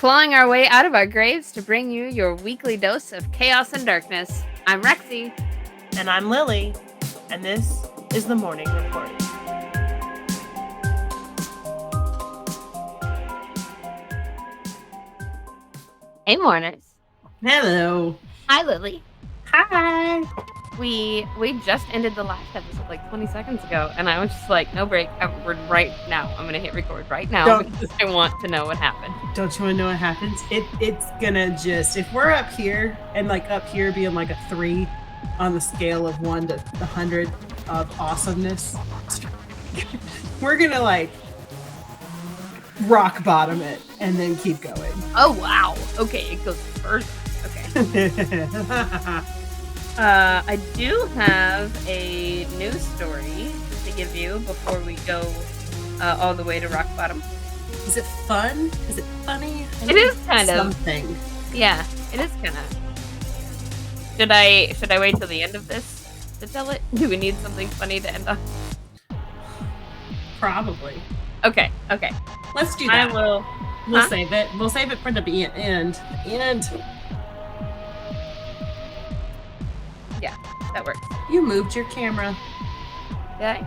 clawing our way out of our graves to bring you your weekly dose of chaos and darkness. I'm Rexy. And I'm Lily. And this is the Morning Report. Hey, Mourners. Hello. Hi, Lily. Hi. We just ended the last episode like 20 seconds ago, and I was just like, no break. We're right now. I'm going to hit record right now because I want to know what happened. Don't you want to know what happens? It's going to just, if we're up here and like up here being like a 3 on the scale of 1 to 100 of awesomeness, we're going to like rock bottom it and then keep going. Oh, wow. Okay, it goes further. Okay. I do have a news story to give you before we go all the way to rock bottom. Is it fun? Is it funny? It is kind of something. Yeah, it is kind of. Should I wait till the end of this to tell it? Do we need something funny to end on? Probably. Okay. Let's do that. We'll Huh? save it. We'll save it for the end. Yeah, that works. You moved your camera. Did I?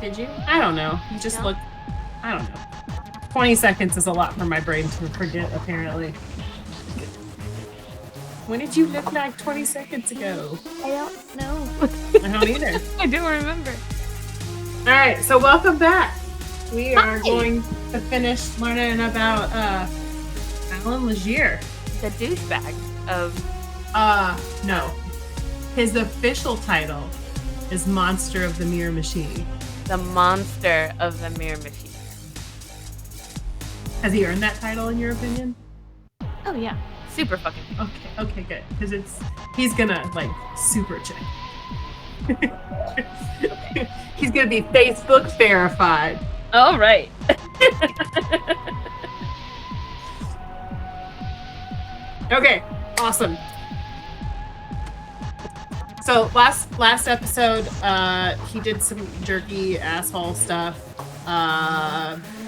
Did you? I don't know. You just No. looked. I don't know. 20 seconds is a lot for my brain to forget, apparently. When did you look like 20 seconds ago? I don't know. I don't either. I don't remember. All right, so welcome back. We are Hi. going to finish learning about Alan Legier. The douchebag of. No. His official title is Monster of the Miramichi. The monster of the Miramichi. Has he earned that title in your opinion? Oh yeah, super fucking. Okay, good. Because he's gonna like super check. He's gonna be Facebook verified. All right. Okay, awesome. So last episode, he did some jerky asshole stuff.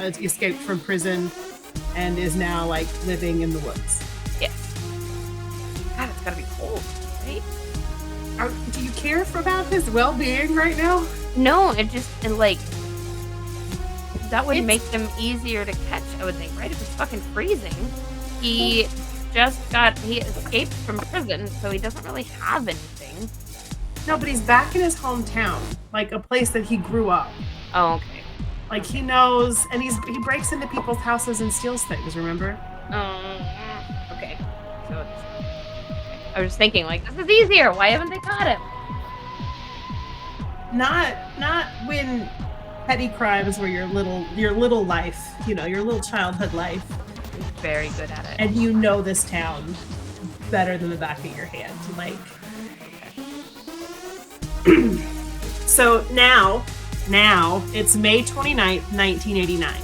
Escaped from prison, and is now like living in the woods. Yes. God, it's gotta be cold, right? Do you care about his well-being right now? No, it like that would make them easier to catch, I would think, right? If it's fucking freezing. He escaped from prison, so he doesn't really have anything. No, but he's back in his hometown, like a place that he grew up. Oh, okay. Like he knows, and he breaks into people's houses and steals things. Remember? Okay. So I was just thinking, like, this is easier. Why haven't they caught him? Not when petty crimes were your little life, your little childhood life. He's very good at it. And you know this town better than the back of your hand. Like, so now it's May 29th, 1989.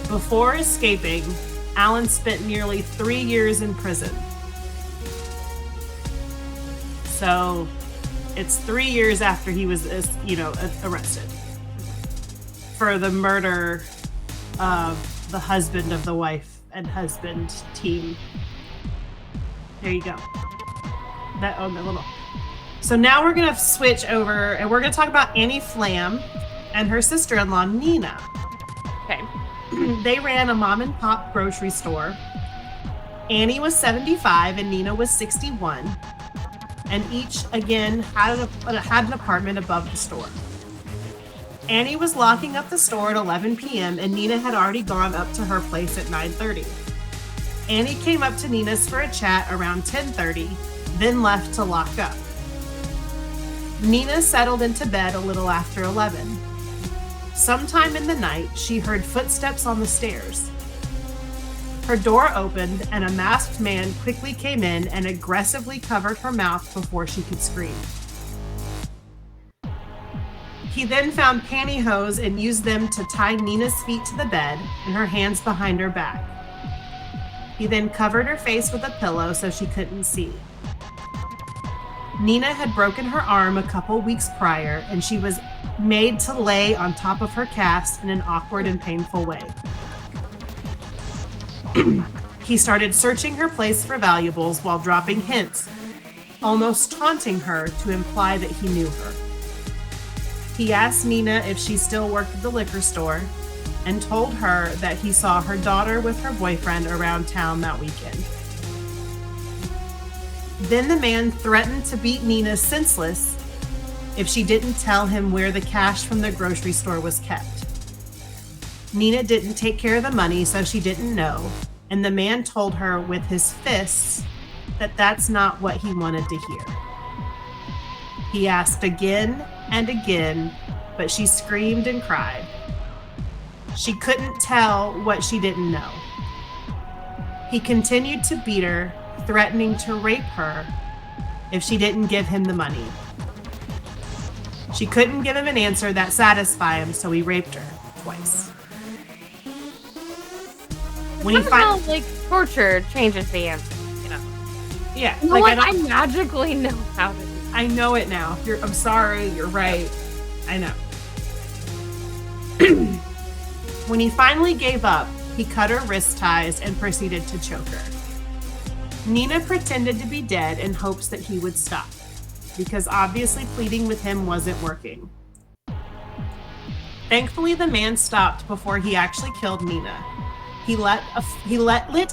Before escaping, Alan spent nearly 3 years in prison. So it's 3 years after he was, arrested for the murder of the husband of the wife and husband team. There you go. That little. So now we're going to switch over and we're going to talk about Annie Flam and her sister-in-law, Nina. Okay. They ran a mom and pop grocery store. Annie was 75 and Nina was 61. And each, again, had an apartment above the store. Annie was locking up the store at 11 p.m. and Nina had already gone up to her place at 9:30. Annie came up to Nina's for a chat around 10:30, then left to lock up. Nina settled into bed a little after 11. Sometime in the night, she heard footsteps on the stairs. Her door opened and a masked man quickly came in and aggressively covered her mouth before she could scream. He then found pantyhose and used them to tie Nina's feet to the bed and her hands behind her back. He then covered her face with a pillow so she couldn't see. Nina had broken her arm a couple weeks prior, and she was made to lay on top of her cast in an awkward and painful way. He started searching her place for valuables while dropping hints, almost taunting her to imply that he knew her. He asked Nina if she still worked at the liquor store and told her that he saw her daughter with her boyfriend around town that weekend. Then the man threatened to beat Nina senseless if she didn't tell him where the cash from the grocery store was kept. Nina didn't take care of the money, so she didn't know, and the man told her with his fists that that's not what he wanted to hear. He asked again and again, but she screamed and cried. She couldn't tell what she didn't know. He continued to beat her, threatening to rape her if she didn't give him the money. She couldn't give him an answer that satisfied him, so he raped her twice. Somehow, torture changes the answer, you know? Yeah. You know what? I magically know how to do that. I know it now. I'm sorry, you're right. I know. When he finally gave up, he cut her wrist ties and proceeded to choke her. Nina pretended to be dead in hopes that he would stop, because obviously pleading with him wasn't working. Thankfully, the man stopped before he actually killed Nina. He lit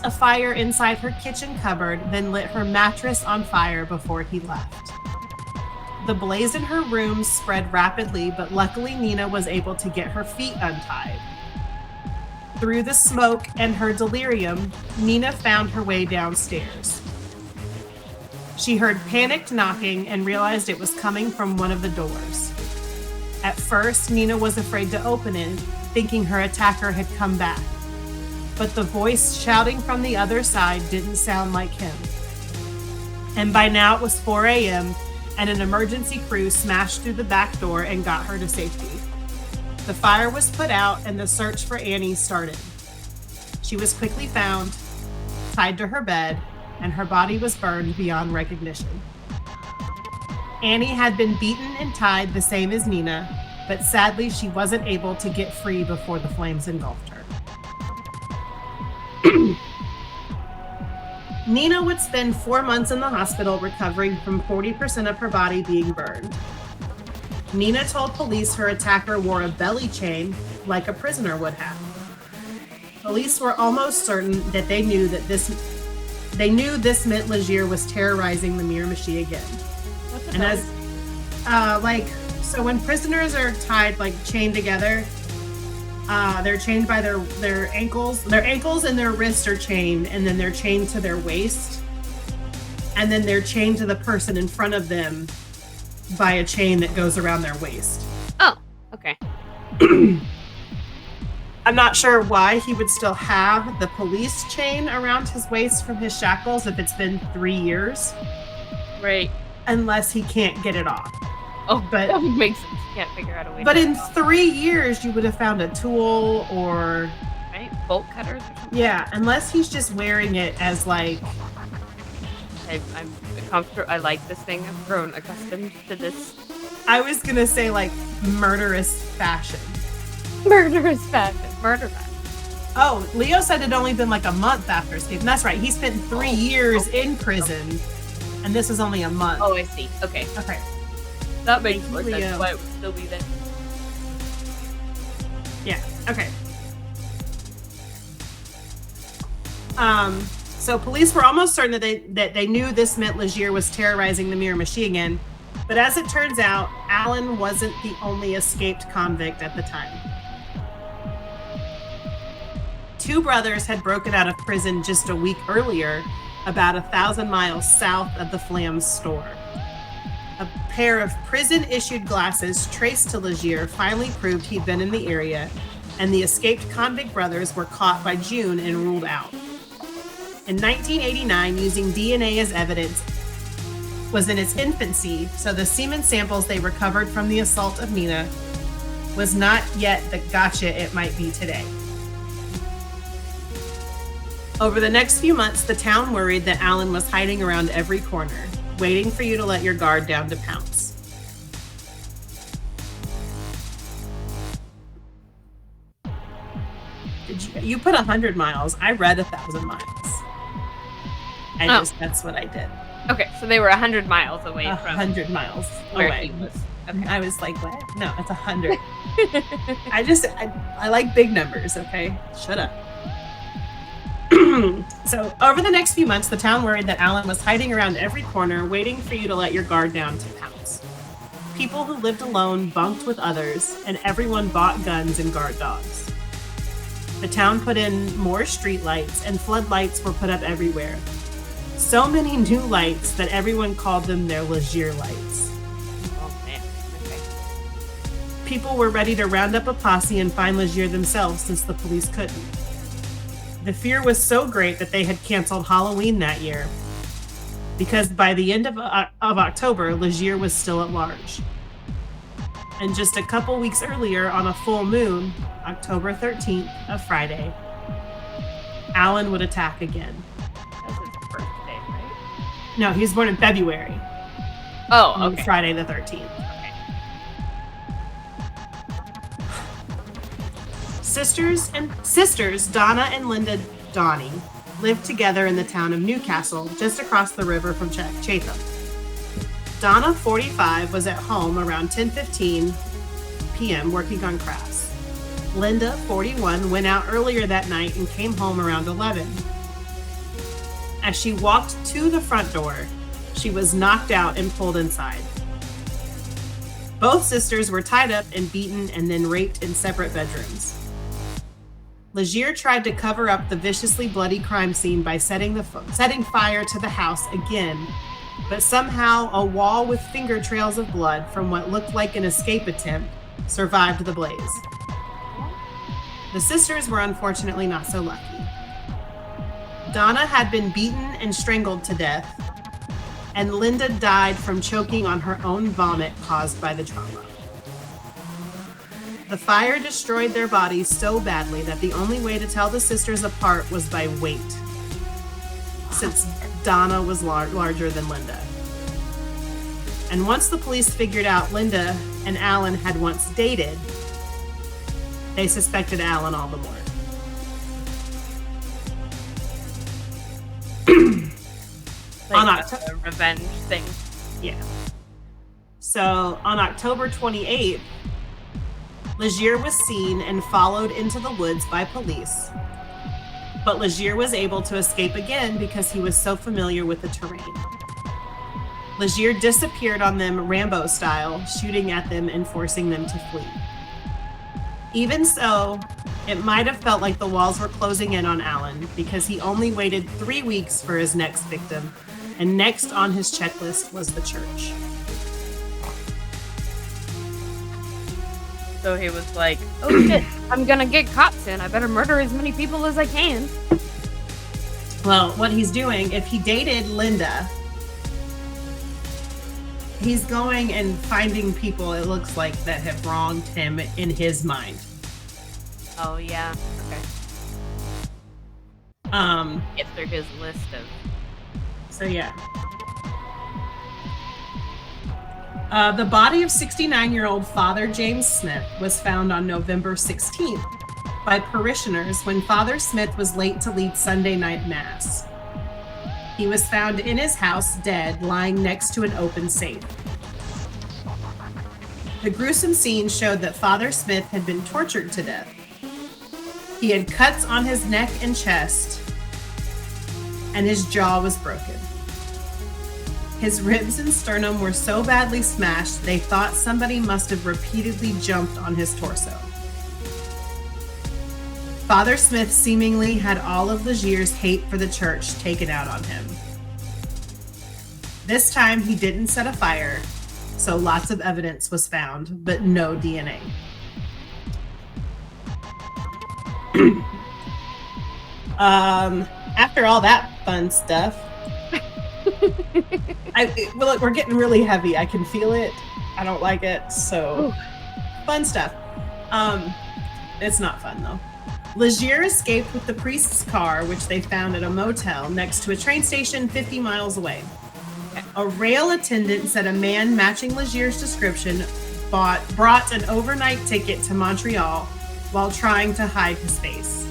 a fire inside her kitchen cupboard, then lit her mattress on fire before he left. The blaze in her room spread rapidly, but luckily Nina was able to get her feet untied. Through the smoke and her delirium, Nina found her way downstairs. She heard panicked knocking and realized it was coming from one of the doors. At first, Nina was afraid to open it, thinking her attacker had come back. But the voice shouting from the other side didn't sound like him. And by now it was 4 a.m., and an emergency crew smashed through the back door and got her to safety. The fire was put out and the search for Annie started. She was quickly found, tied to her bed, and her body was burned beyond recognition. Annie had been beaten and tied the same as Nina, but sadly she wasn't able to get free before the flames engulfed her. Nina would spend 4 months in the hospital recovering from 40% of her body being burned. Nina told police her attacker wore a belly chain like a prisoner would have. Police were almost certain that they knew this meant Legier was terrorizing the Miramichi again. What's a And belly? so when prisoners are tied, chained together, they're chained by their ankles. Their ankles and their wrists are chained, and then they're chained to their waist. And then they're chained to the person in front of them by a chain that goes around their waist. Oh, okay. I'm not sure why he would still have the police chain around his waist from his shackles if it's been 3 years. Right. Unless he can't get it off. Oh, But- that would make sense. Can't figure out a way But to in 3 years, you would have found a tool or... right? Bolt cutters or something? Yeah, unless he's just wearing it as I'm comfortable. I like this thing. I've grown accustomed to this I was gonna say murderous fashion. murderous fashion. Murder fashion. Oh, Leo said it'd only been a month after escaping. That's right. He spent 3 years in prison, and this is only a month. Oh, I see. Okay. Okay. That makes more Leo. sense. Why it would still be there. Yeah. Okay. So police were almost certain that they knew this meant Legier was terrorizing the Miramichi again, but as it turns out, Alan wasn't the only escaped convict at the time. 2 brothers had broken out of prison just a week earlier, about 1,000 miles south of the Flam's store. A pair of prison-issued glasses traced to Legier finally proved he'd been in the area, and the escaped convict brothers were caught by June and ruled out. In 1989, using DNA as evidence was in its infancy, so the semen samples they recovered from the assault of Nina was not yet the gotcha it might be today. Over the next few months, the town worried that Alan was hiding around every corner. waiting for you to let your guard down to pounce. You put 100 miles. I read 1,000 miles. That's what I did. Okay, so they were 100 miles away from 100 miles where away. he was. Okay. I was like, what? No, it's 100. I like big numbers, okay? Shut up. So over the next few months, the town worried that Alan was hiding around every corner, waiting for you to let your guard down to pounce. People who lived alone bunked with others, and everyone bought guns and guard dogs. The town put in more street lights, and floodlights were put up everywhere. So many new lights that everyone called them their Legier lights. Oh, man. Okay. People were ready to round up a posse and find Legier themselves since the police couldn't. The fear was so great that they had canceled Halloween that year, because by the end of October, Legier was still at large. And just a couple weeks earlier, on a full moon, October 13th, a Friday, Alan would attack again. That's his birthday, right? No, he was born in February. Oh, on okay. Friday the 13th. Okay. Sisters Donna and Linda Donnie lived together in the town of Newcastle, just across the river from Chatham. Donna, 45, was at home around 10:15 p.m. working on crafts. Linda, 41, went out earlier that night and came home around 11. As she walked to the front door, she was knocked out and pulled inside. Both sisters were tied up and beaten and then raped in separate bedrooms. Legier tried to cover up the viciously bloody crime scene by setting fire to the house again, but somehow a wall with finger trails of blood from what looked like an escape attempt survived the blaze. The sisters were unfortunately not so lucky. Donna had been beaten and strangled to death, and Linda died from choking on her own vomit caused by the trauma. The fire destroyed their bodies so badly that the only way to tell the sisters apart was by weight, since Donna was larger than Linda. And once the police figured out Linda and Alan had once dated, they suspected Alan all the more. On a revenge thing. Yeah. So on October 28th, Legier was seen and followed into the woods by police. But Legier was able to escape again because he was so familiar with the terrain. Legier disappeared on them Rambo style, shooting at them and forcing them to flee. Even so, it might have felt like the walls were closing in on Alan because he only waited 3 weeks for his next victim, and next on his checklist was the church. So he was like, oh shit, I'm gonna get caught soon. I better murder as many people as I can. Well, what he's doing, if he dated Linda, he's going and finding people, it looks like, that have wronged him in his mind. Oh, yeah. Okay. Get through his list of... So, yeah. The body of 69-year-old Father James Smith was found on November 16th by parishioners when Father Smith was late to lead Sunday night mass. He was found in his house dead, lying next to an open safe. The gruesome scene showed that Father Smith had been tortured to death. He had cuts on his neck and chest, and his jaw was broken. His ribs and sternum were so badly smashed, they thought somebody must have repeatedly jumped on his torso. Father Smith seemingly had all of Legier's hate for the church taken out on him. This time, he didn't set a fire, so lots of evidence was found, but no DNA. After all that fun stuff, look, we're getting really heavy. I can feel it. I don't like it. So, fun stuff. It's not fun though. Legier escaped with the priest's car, which they found at a motel next to a train station 50 miles away. Okay. A rail attendant said a man matching Legier's description brought an overnight ticket to Montreal while trying to hide his face.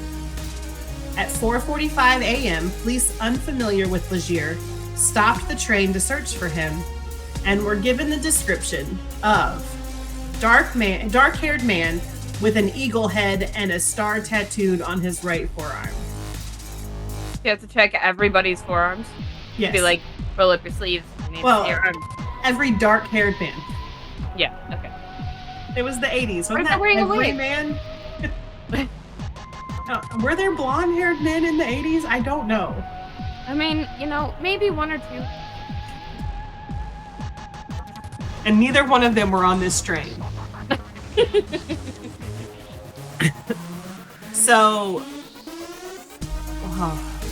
At 4:45 a.m., police unfamiliar with Legier stopped the train to search for him and were given the description of dark-haired man with an eagle head and a star tattooed on his right forearm. You have to check everybody's forearms. Yes. Be like, roll up your sleeves. Well, every dark-haired man. Yeah, okay. It was the 80s. Wasn't that wearing a every wig? man? Were there blonde-haired men in the 80s? I don't know. I mean, maybe one or two. And neither one of them were on this train. So,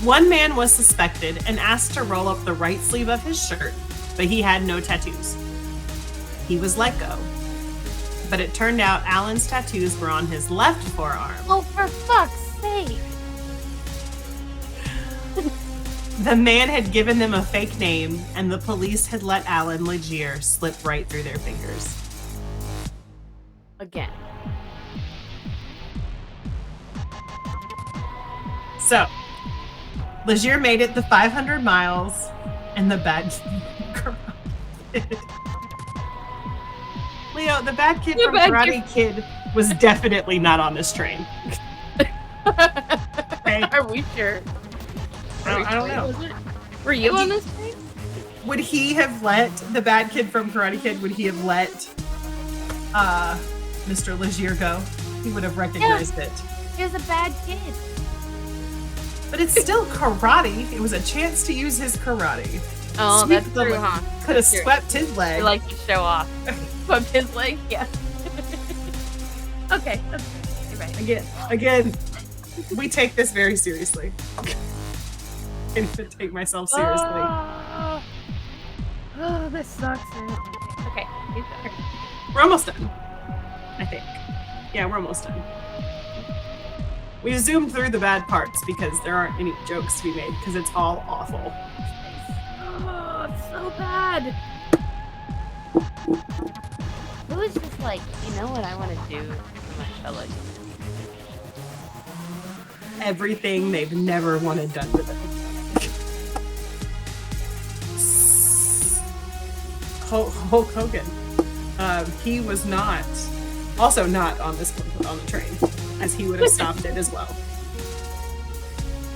one man was suspected and asked to roll up the right sleeve of his shirt, but he had no tattoos. He was let go. But it turned out Alan's tattoos were on his left forearm. Oh, for fuck's sake. The man had given them a fake name, and the police had let Alan Legier slip right through their fingers. Again. So, Legier made it the 500 miles, and the bad Leo, the bad kid from Karate Kid was definitely not on this train. Okay? Are we sure? I don't know. Were you on this train? Would he have let the bad kid from Karate Kid? Would he have let Mr. Legier go? He would have recognized it. He was a bad kid. But it's still karate. It was a chance to use his karate. Oh, that's true, huh? Could have swept his leg. He likes to show off. Swept his leg? Yeah. Okay, that's good. You're right. Again, we take this very seriously. I can't even take myself seriously. Oh, this sucks. Okay, keep going. We're almost done, I think. Yeah, we're almost done. We zoomed through the bad parts because there aren't any jokes to be made because it's all awful. Oh, it's so bad. It was just like, you know what I want to do for my fellow humans? Everything they've never wanted done to them. Hulk Hogan. He was also not on the train, as he would have stopped it as well.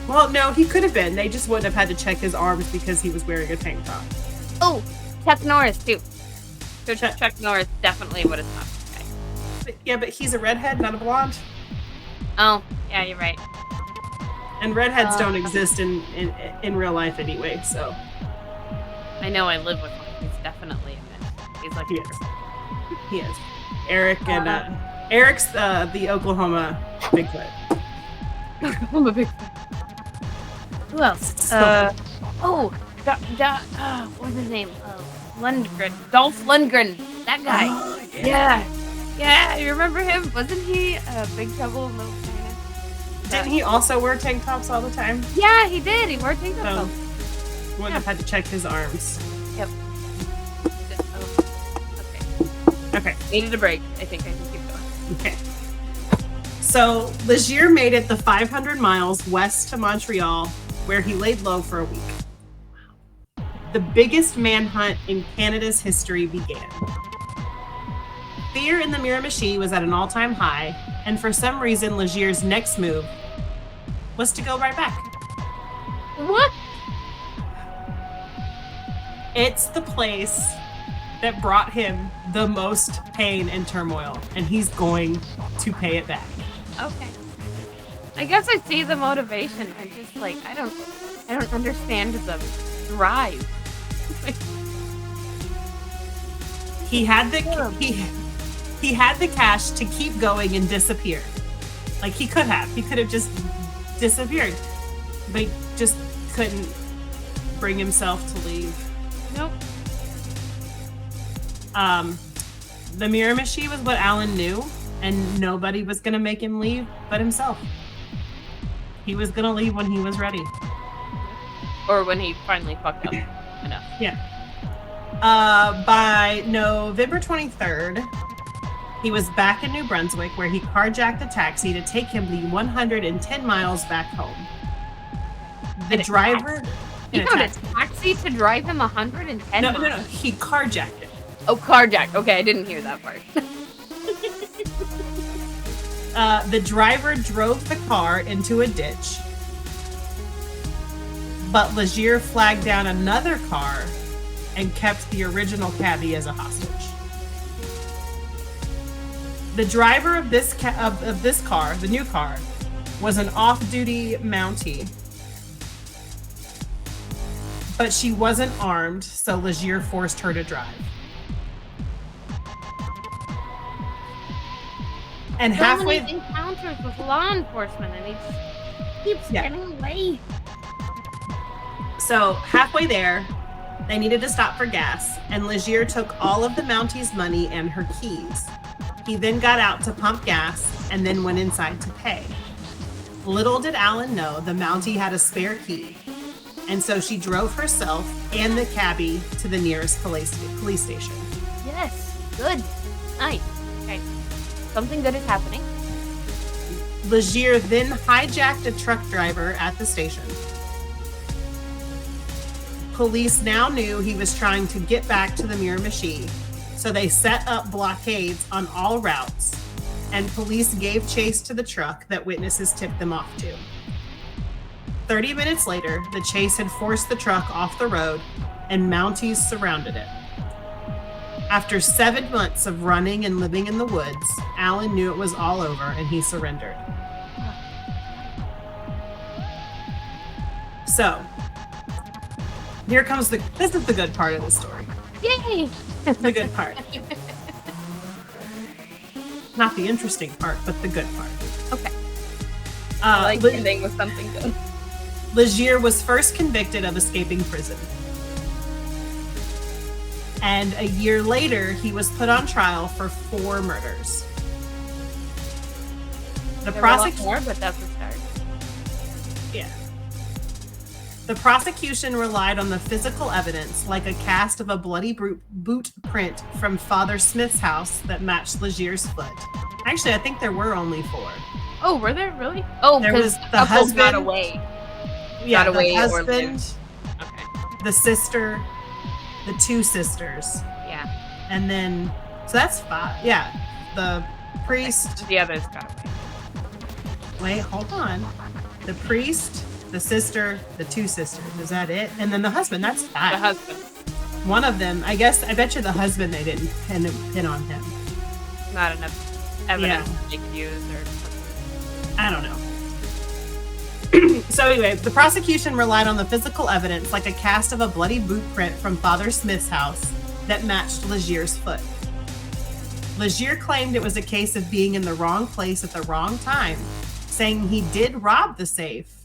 Well, no, he could have been. They just wouldn't have had to check his arms because he was wearing a tank top. Oh, Chuck Norris too. So Chuck Norris definitely would have stopped this guy. Yeah, but he's a redhead, not a blonde. Oh, yeah, you're right. And redheads don't exist in real life anyway, so. I know I live with one. He's definitely a myth. He's like he is. He is. Eric and Eric's the Oklahoma Bigfoot. Oklahoma Bigfoot. Who else? What was his name? Lundgren. Dolph Lundgren. That guy. Oh, Yeah, you remember him? Wasn't he Big Trouble in Little China? Didn't he also wear tank tops all the time? Yeah, he did. He wore tank tops. Wouldn't have had to check his arms. Yep. Okay. Needed a break. I think I can keep going. Okay. So, Legier made it the 500 miles west to Montreal, where he laid low for a week. The biggest manhunt in Canada's history began. Fear in the Miramichi was at an all-time high, and for some reason, Legier's next move was to go right back. What? It's the place that brought him the most pain and turmoil, and he's going to pay it back. Okay. I guess I see the motivation. I'm just like, I don't understand the drive. He had the cash to keep going and disappear. Like he could have just disappeared, but he just couldn't bring himself to leave. Nope. The Miramichi was what Alan knew, and nobody was gonna make him leave but himself. He was gonna leave when he was ready. Or when he finally fucked up enough. Yeah. By November 23rd, he was back in New Brunswick, where he carjacked a taxi to take him the 110 miles back home. The driver... He found a taxi to drive him 110 miles? No. He carjacked it. Oh, carjacked. Okay, I didn't hear that part. The driver drove the car into a ditch, but Legier flagged down another car and kept the original cabbie as a hostage. The driver of this car, the new car, was an off-duty Mountie, but she wasn't armed, so Legier forced her to drive. And halfway many encounters with law enforcement, and he just keeps getting away. So halfway there, they needed to stop for gas, and Legier took all of the Mountie's money and her keys. He then got out to pump gas and then went inside to pay. Little did Alan know the Mountie had a spare key, and so she drove herself and the cabbie to the nearest police station. Yes, good, nice. Okay, something good is happening. Legier then hijacked a truck driver at the station. Police now knew he was trying to get back to the Miramichi, so they set up blockades on all routes, and police gave chase to the truck that witnesses tipped them off to. 30 minutes later, the chase had forced the truck off the road, and Mounties surrounded it. After 7 months of running and living in the woods, Alan knew it was all over, and he surrendered. So, this is the good part of the story. Yay! The good part. Not the interesting part, but the good part. Okay. I like ending with something good. Legier was first convicted of escaping prison. And a year later, he was put on trial for 4 murders. The prosecution, but that's a start. Yeah. The prosecution relied on the physical evidence, like a cast of a bloody boot print from Father Smith's house that matched Legier's foot. Actually, I think there were only 4. Oh, were there really? Oh, there was the husband got away. Yeah, got away, the husband, okay. The sister, the 2 sisters. Yeah. And then, so that's 5. Yeah. The priest. The others got away. Wait, hold on. The priest, the sister, the 2 sisters. Is that it? And then the husband. That's 5. The husband. One of them, I bet you the husband they didn't pin on him. Not enough evidence they could use or something. I don't know. So anyway, the prosecution relied on the physical evidence, like a cast of a bloody boot print from Father Smith's house that matched Legier's foot. Legier claimed it was a case of being in the wrong place at the wrong time, saying he did rob the safe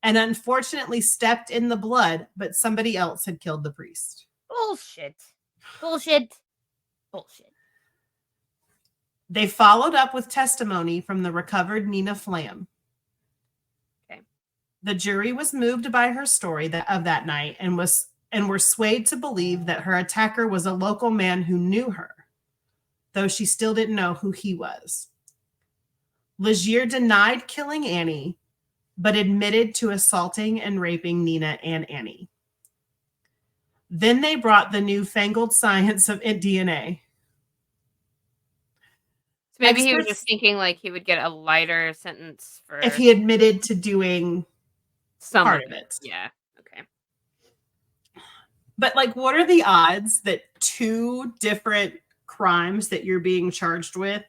and unfortunately stepped in the blood, but somebody else had killed the priest. Bullshit. They followed up with testimony from the recovered Nina Flam. The jury was moved by her story of that night and were swayed to believe that her attacker was a local man who knew her, though she still didn't know who he was. Legier denied killing Annie, but admitted to assaulting and raping Nina and Annie. Then they brought the newfangled science of DNA. So maybe he was just thinking like he would get a lighter sentence for if he admitted to doing some part of it. Yeah. Okay. But like, what are the odds that 2 different crimes that you're being charged with,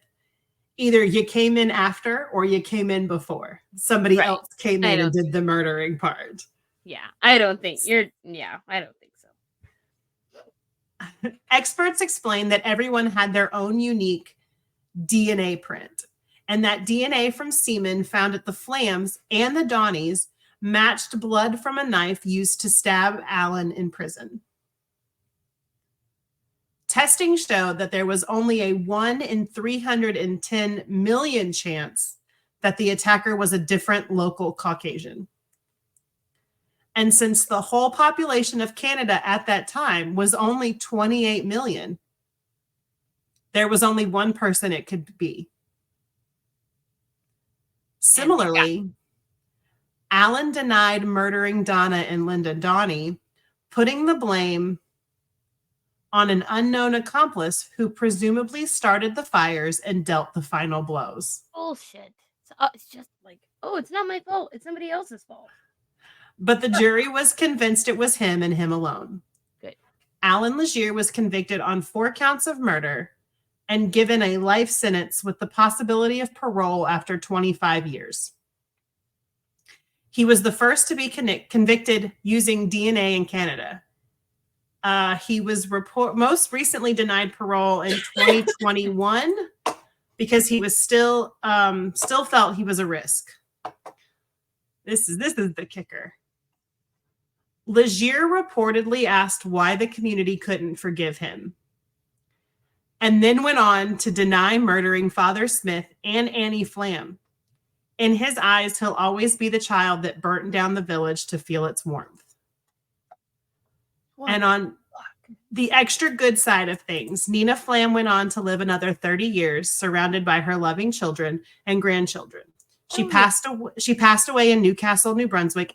either you came in after or you came in before? Somebody else came in and did the murdering part. Yeah. I don't think so. Experts explain that everyone had their own unique DNA print, and that DNA from semen found at the Flams and the Donnies matched blood from a knife used to stab Alan in prison. Testing showed that there was only a 1 in 310 million chance that the attacker was a different local Caucasian. And since the whole population of Canada at that time was only 28 million, there was only one person it could be. Similarly, Alan denied murdering Donna and Linda Donnie, putting the blame on an unknown accomplice who presumably started the fires and dealt the final blows. Bullshit. It's just like, oh, it's not my fault. It's somebody else's fault. But the jury was convinced it was him and him alone. Good. Alan Legier was convicted on 4 counts of murder and given a life sentence with the possibility of parole after 25 years. He was the first to be convicted using DNA in Canada. He was most recently denied parole in 2021 because he was still felt he was a risk. This is the kicker. Legier reportedly asked why the community couldn't forgive him, and then went on to deny murdering Father Smith and Annie Flam. In his eyes, he'll always be the child that burnt down the village to feel its warmth. And on the extra good side of things, Nina Flam went on to live another 30 years, surrounded by her loving children and grandchildren. She passed away in Newcastle, New Brunswick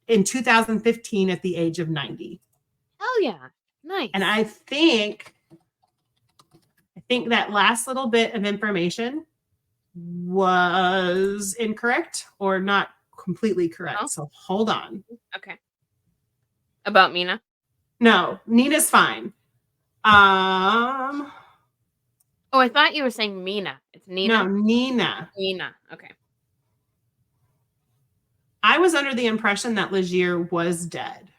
in 2015 at the age of 90. Hell yeah. Nice. And I think that last little bit of information was incorrect or not completely correct. Oh. So hold on. Okay. About Mina? No, Nina's fine. Oh, I thought you were saying Mina. It's Nina? No, Nina. Nina. Okay. I was under the impression that Legier was dead.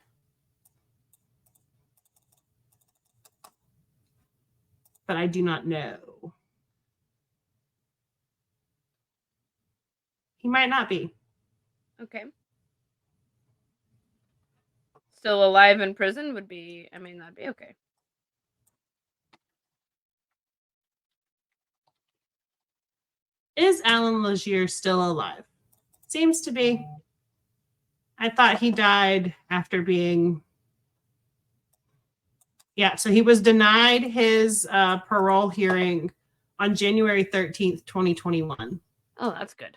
But I do not know. He might not be. Okay. Still alive in prison would be, that'd be okay. Is Alan Legier still alive? Seems to be. I thought he died after being... Yeah, so he was denied his parole hearing on January 13th, 2021. Oh, that's good.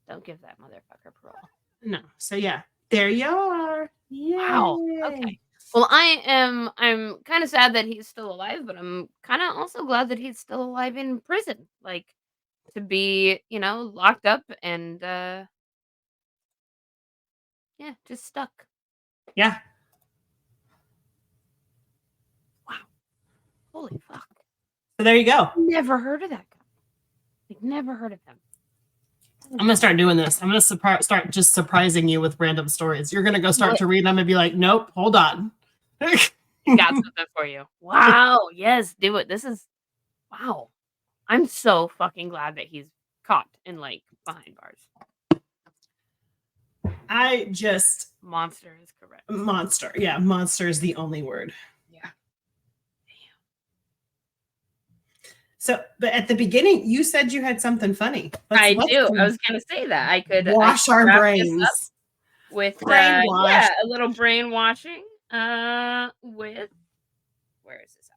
Don't give that motherfucker parole. No. So yeah, there you are. Yay. Wow. Okay. Well, I'm kind of sad that he's still alive, but I'm kind of also glad that he's still alive in prison. Like, to be, locked up and just stuck. Yeah. Wow. Holy fuck. So there you go. Never heard of that guy. Like, never heard of him. I'm going to start doing this. I'm going to start just surprising you with random stories. You're going to go start to read them and be like, nope, hold on. Got something for you. Wow. Yes, do it. This is, wow. I'm so fucking glad that he's caught and, behind bars. Monster is correct. Monster. Yeah, monster is the only word. Yeah. Damn. So, but at the beginning, you said you had something funny. I do. I was going to say that. I could wash our brains with a little brainwashing. With, where is this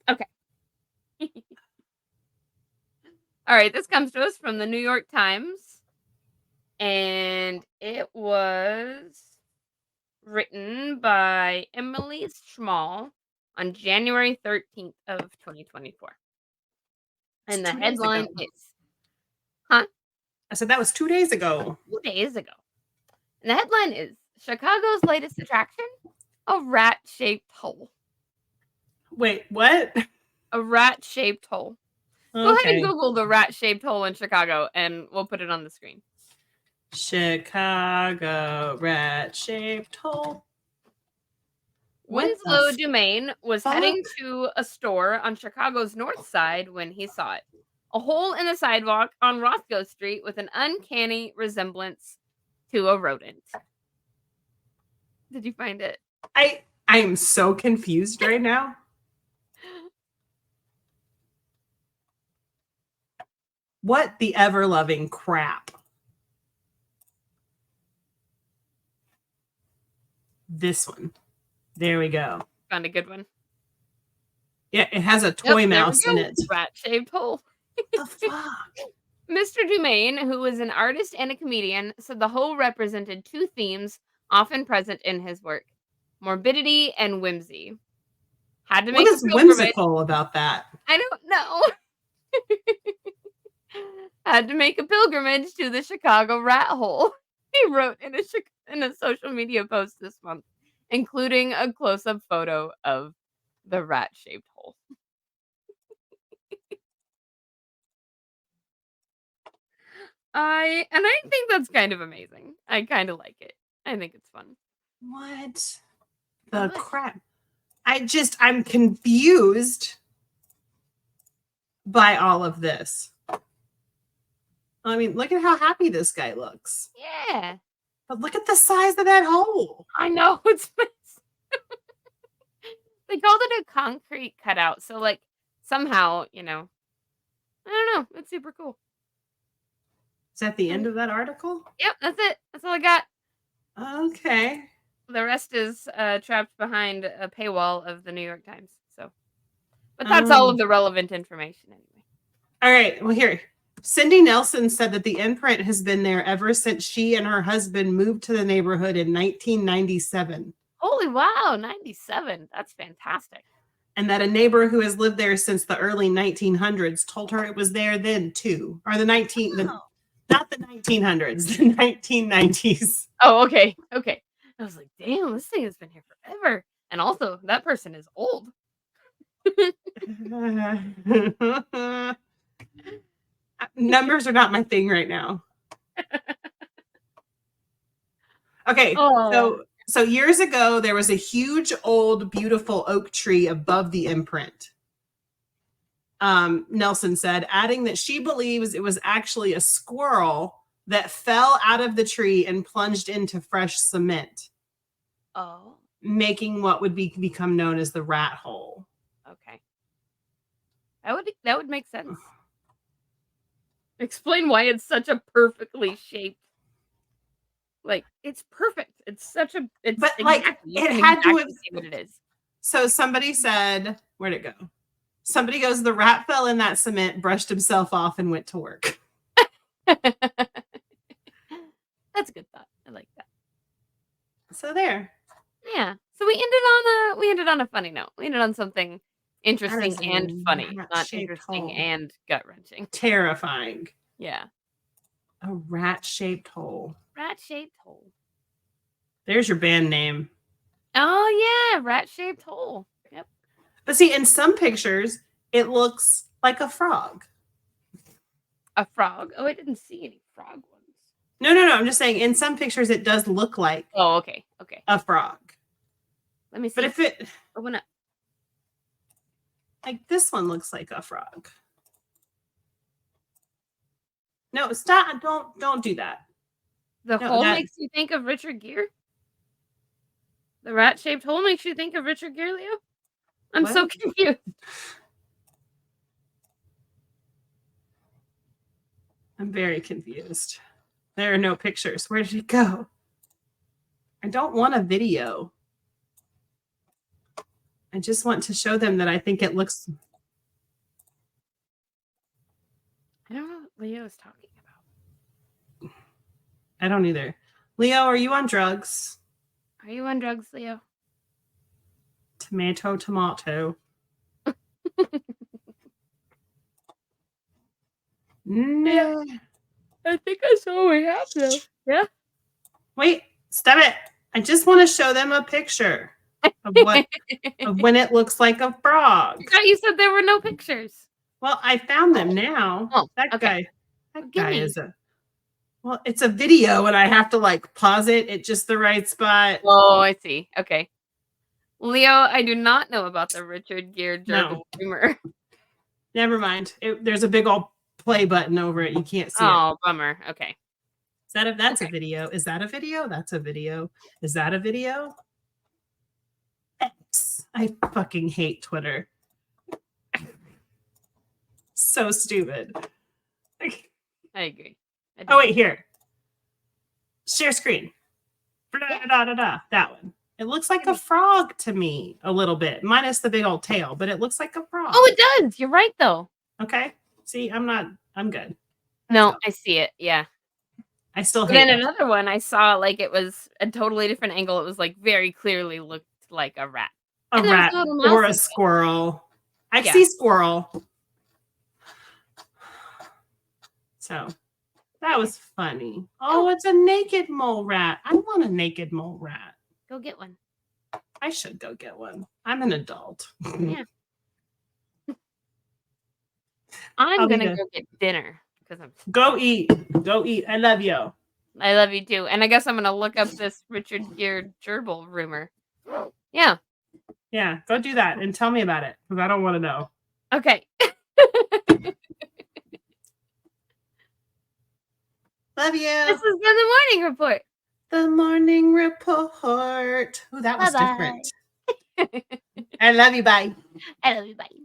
at? Okay. All right, this comes to us from the New York Times, and it was written by Emily Schmall on January 13th of 2024. And the headline is, I said that was 2 days ago. 2 days ago. And the headline is, Chicago's latest attraction, a rat-shaped hole. Wait, what? A rat-shaped hole. Okay. Go ahead and Google the rat-shaped hole in Chicago, and we'll put it on the screen. Chicago rat-shaped hole. Winslow Dumaine was heading to a store on Chicago's north side when he saw it. A hole in the sidewalk on Roscoe Street with an uncanny resemblance to a rodent. Did you find it? I am so confused right now. What the ever-loving crap? this one. There we go. Found a good one. Yeah, it has a toy mouse in it. Rat-shaped hole. The fuck? Mr. Dumaine, who was an artist and a comedian, said the hole represented two themes often present in his work: morbidity and whimsy. Had to What make is a pilgrimage. whimsical about that? I don't know. Had to make a pilgrimage to the Chicago rat hole. He wrote in a social media post this month, including a close-up photo of the rat-shaped hole. I think that's kind of amazing. I kind of like it. I think it's fun. What the crap? I'm confused by all of this. I mean, look at how happy this guy looks. Yeah. But look at the size of that hole. I know, it's they called it a concrete cutout, so, like, somehow, I don't know, it's super cool. Is that the end of that article? Yep, that's it. That's all I got. Okay. The rest is trapped behind a paywall of the New York Times. So, but that's all of the relevant information anyway. All right. Well, here, Cindy Nelson said that the imprint has been there ever since she and her husband moved to the neighborhood in 1997. Holy wow, 97. That's fantastic. And that a neighbor who has lived there since the early 1900s told her it was there then too, or not the 1900s, the 1990s. Oh, okay. Okay. I was like, damn, this thing has been here forever. And also, that person is old. Numbers are not my thing right now. Okay, so years ago, there was a huge, old, beautiful oak tree above the imprint. Nelson said, adding that she believes it was actually a squirrel that fell out of the tree and plunged into fresh cement. Oh. Making what would become known as the rat hole. Okay. That would make sense. Explain why it's such a perfectly shaped. Like, it's perfect. It's such a it had to see what it is. So somebody said, where'd it go? Somebody goes, the rat fell in that cement, brushed himself off, and went to work. That's a good thought. I like that. So there. Yeah. So we ended on a funny note. We ended on something interesting and funny, not interesting and gut-wrenching. Terrifying. Yeah. A rat-shaped hole. Rat-shaped hole. There's your band name. Oh yeah, rat-shaped hole. Yep. But see, in some pictures, it looks like a frog. A frog? Oh, I didn't see any frog ones. No. I'm just saying, in some pictures, it does look like. Oh, okay. A frog. Let me see. But if it open up, like this one looks like a frog. No, stop! Don't do that. The hole makes you think of Richard Gere. The rat-shaped hole makes you think of Richard Gere, Leo. I'm so confused. I'm very confused. There are no pictures. Where did it go? I don't want a video. I just want to show them that I think it looks. I don't know what Leo is talking about. I don't either. Leo, are you on drugs? Are you on drugs, Leo? Tomato. No. I think I saw what we have though. Yeah. Wait, stop it. I just want to show them a picture of when it looks like a frog. I thought you said there were no pictures. Well, I found them now. Oh, that guy is well, it's a video and I have to like pause it at just the right spot. Oh, I see. Okay. Leo, I do not know about the Richard Gere gerbil rumor. Never mind. There's a big old play button over it. You can't see it. Oh, bummer. Okay. That's a video. Is that a video? That's a video. Is that a video? X. I fucking hate Twitter. So stupid. I agree. Oh, wait, here. Share screen. That one. It looks like a frog to me a little bit, minus the big old tail, but it looks like a frog. Oh, it does. You're right, though. Okay. See, I'm good. No, So, I see it. Yeah. I still But hate then it. another one I saw, like, it was a totally different angle. It was, like, very clearly looked like a rat. A And there was rat a little or mouse a in it. squirrel. I Yeah. see squirrel. So that was funny. Oh, it's a naked mole rat. I want a naked mole rat. Go get one. I should go get one. I'm an adult. Yeah. I'm gonna go get dinner because I'm Go eat. Go eat. I love you. I love you too. And I guess I'm gonna look up this Richard Gere gerbil rumor. Yeah. Yeah, go do that and tell me about it because I don't want to know. Okay. Love you. This has been the morning report. The morning report. Oh, that was Bye-bye. different. I love you. Bye. I love you. Bye.